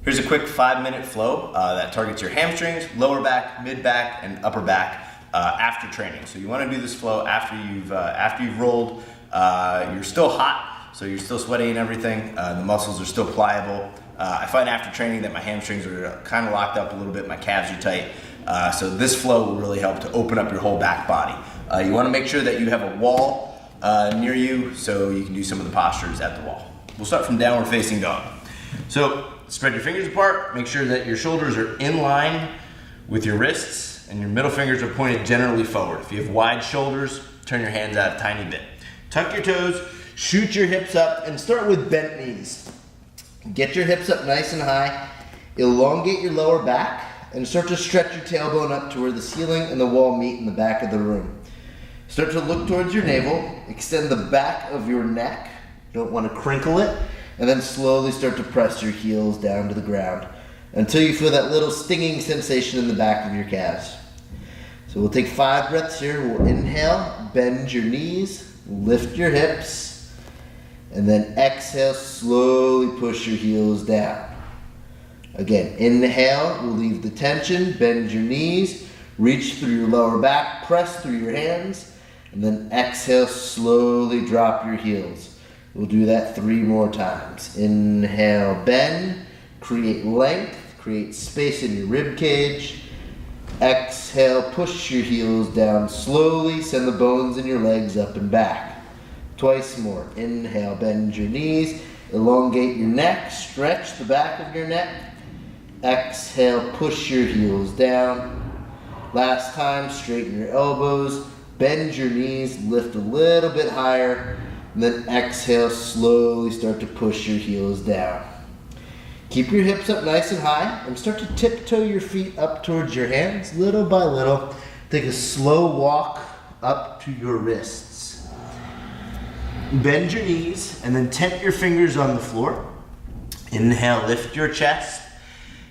Here's a quick 5-minute flow that targets your hamstrings, lower back, mid back, and upper back after training. So you want to do this flow after you've rolled. You're still hot, so you're still sweaty and everything. The muscles are still pliable. I find after training that my hamstrings are kind of locked up a little bit, my calves are tight. So this flow will really help to open up your whole back body. You want to make sure that you have a wall near you so you can do some of the postures at the wall. We'll start from downward facing dog. So spread your fingers apart, make sure that your shoulders are in line with your wrists and your middle fingers are pointed generally forward. If you have wide shoulders, turn your hands out a tiny bit. Tuck your toes, shoot your hips up, and start with bent knees. Get your hips up nice and high, elongate your lower back, and start to stretch your tailbone up to where the ceiling and the wall meet in the back of the room. Start to look towards your navel, extend the back of your neck, you don't want to crinkle it, and then slowly start to press your heels down to the ground until you feel that little stinging sensation in the back of your calves. So we'll take 5 breaths here. We'll inhale, bend your knees, lift your hips, and then exhale, slowly push your heels down. Again, inhale, relieve the tension, bend your knees, reach through your lower back, press through your hands, and then exhale, slowly drop your heels. We'll do that 3 more times. Inhale, bend, create length, create space in your rib cage. Exhale, push your heels down slowly, send the bones in your legs up and back. Twice more. Inhale, bend your knees, elongate your neck, stretch the back of your neck. Exhale, push your heels down. Last time, straighten your elbows, bend your knees, lift a little bit higher. And then exhale, slowly start to push your heels down. Keep your hips up nice and high and start to tiptoe your feet up towards your hands little by little. Take a slow walk up to your wrists. Bend your knees and then tent your fingers on the floor. Inhale, lift your chest.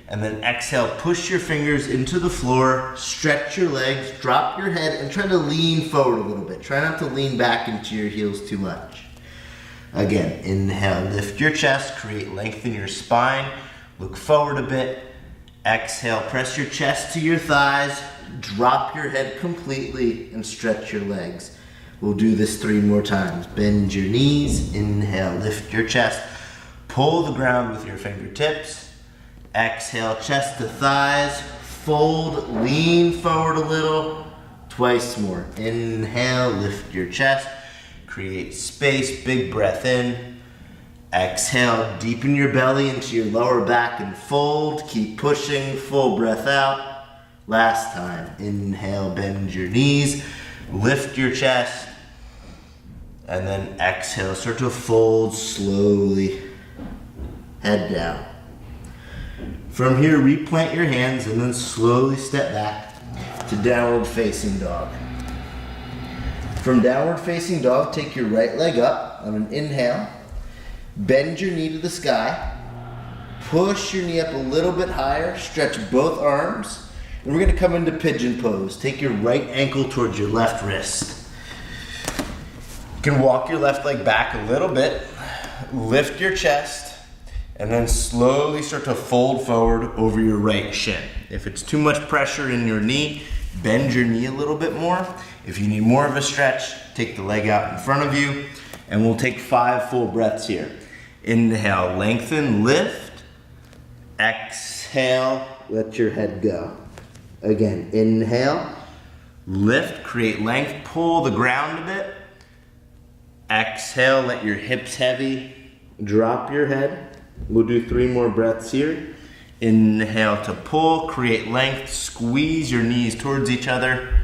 And then exhale, push your fingers into the floor, stretch your legs, drop your head, and try to lean forward a little bit. Try not to lean back into your heels too much. Again, inhale, lift your chest, create length in your spine, look forward a bit. Exhale, press your chest to your thighs, drop your head completely, and stretch your legs. We'll do this 3 more times. Bend your knees, inhale, lift your chest, pull the ground with your fingertips. Exhale, chest to thighs, fold, lean forward a little. Twice more. Inhale, lift your chest, create space, big breath in. Exhale, deepen your belly into your lower back and fold. Keep pushing, full breath out. Last time. Inhale, bend your knees, lift your chest, and then exhale, start to fold slowly. Head down. From here, replant your hands and then slowly step back to downward facing dog. From downward facing dog, take your right leg up on an inhale, bend your knee to the sky, push your knee up a little bit higher, stretch both arms, and we're going to come into pigeon pose. Take your right ankle towards your left wrist. You can walk your left leg back a little bit, lift your chest, and then slowly start to fold forward over your right shin. If it's too much pressure in your knee, bend your knee a little bit more. If you need more of a stretch, take the leg out in front of you, and we'll take 5 full breaths here. Inhale, lengthen, lift. Exhale, let your head go. Again, inhale, lift, create length, pull the ground a bit. Exhale, let your hips heavy, drop your head. We'll do 3 more breaths here. Inhale to pull, create length, squeeze your knees towards each other.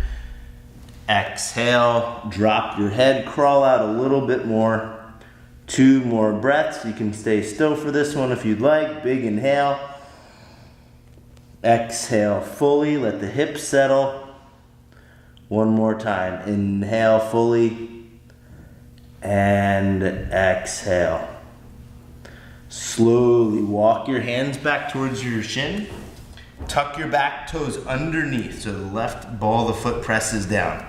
Exhale, drop your head, crawl out a little bit more. 2 more breaths. You can stay still for this one if you'd like. Big inhale. Exhale fully, let the hips settle. 1 more time. Inhale fully. And exhale. Slowly walk your hands back towards your shin. Tuck your back toes underneath so the left ball of the foot presses down.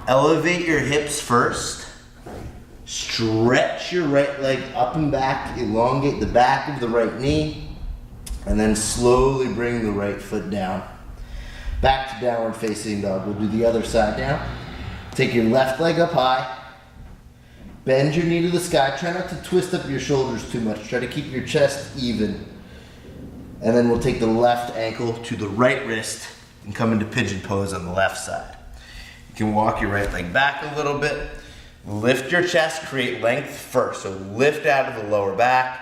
Elevate your hips first. Stretch your right leg up and back. Elongate the back of the right knee. And then slowly bring the right foot down. Back to downward facing dog. We'll do the other side now. Take your left leg up high. Bend your knee to the sky. Try not to twist up your shoulders too much. Try to keep your chest even. And then we'll take the left ankle to the right wrist and come into pigeon pose on the left side. You can walk your right leg back a little bit. Lift your chest, create length first. So lift out of the lower back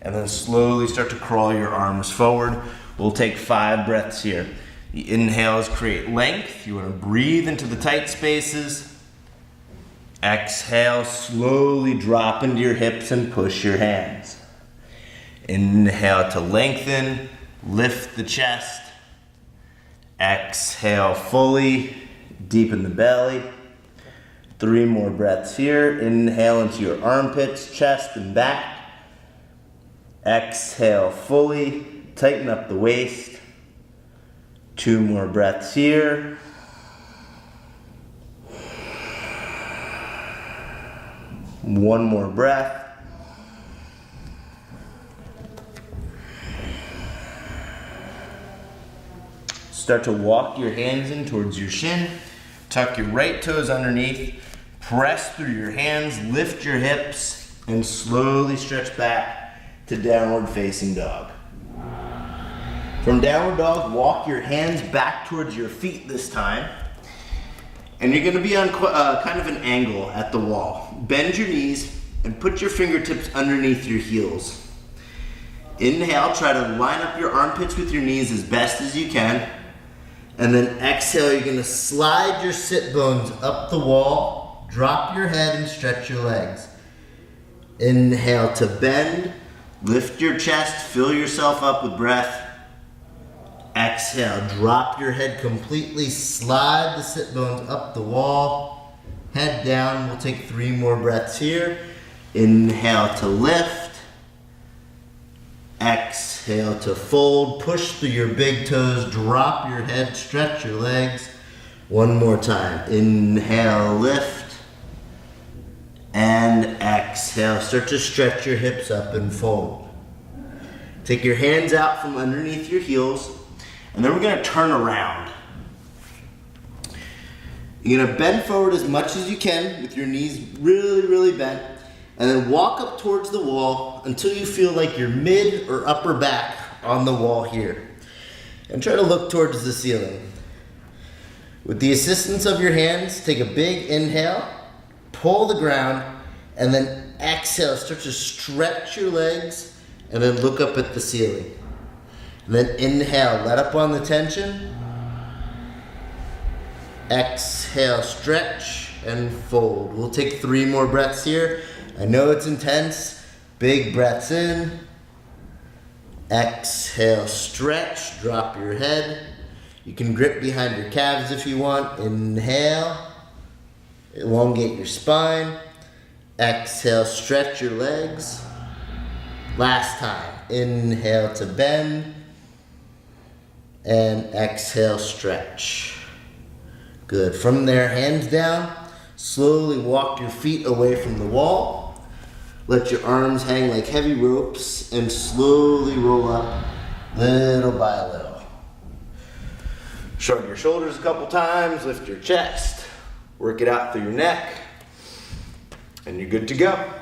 and then slowly start to crawl your arms forward. We'll take 5 breaths here. The inhales create length. You want to breathe into the tight spaces. Exhale, slowly drop into your hips and push your hands. Inhale to lengthen, lift the chest. Exhale fully, deepen the belly. 3 more breaths here. Inhale into your armpits, chest, and back. Exhale fully, tighten up the waist. 2 more breaths here. One more breath. Start to walk your hands in towards your shin. Tuck your right toes underneath. Press through your hands, lift your hips, and slowly stretch back to downward facing dog. From downward dog, walk your hands back towards your feet this time. And you're gonna be on kind of an angle at the wall. Bend your knees and put your fingertips underneath your heels. Inhale, try to line up your armpits with your knees as best as you can. And then exhale, you're gonna slide your sit bones up the wall, drop your head and stretch your legs. Inhale to bend, lift your chest, fill yourself up with breath. Exhale, drop your head completely, slide the sit bones up the wall, head down. We'll take 3 more breaths here. Inhale to lift. Exhale to fold, push through your big toes, drop your head, stretch your legs. 1 more time. Inhale, lift. And exhale, start to stretch your hips up and fold. Take your hands out from underneath your heels. And then we're gonna turn around. You're gonna bend forward as much as you can with your knees really, really bent. And then walk up towards the wall until you feel like you're mid or upper back on the wall here. And try to look towards the ceiling. With the assistance of your hands, take a big inhale, pull the ground, and then exhale. Start to stretch your legs and then look up at the ceiling. And then inhale, let up on the tension. Exhale, stretch and fold. We'll take 3 more breaths here. I know it's intense. Big breaths in. Exhale, stretch, drop your head. You can grip behind your calves if you want. Inhale, elongate your spine. Exhale, stretch your legs. Last time, inhale to bend. And exhale, stretch. Good. From there, hands down. Slowly walk your feet away from the wall. Let your arms hang like heavy ropes and slowly roll up little by little. Shrug your shoulders a couple times, lift your chest, work it out through your neck, and you're good to go.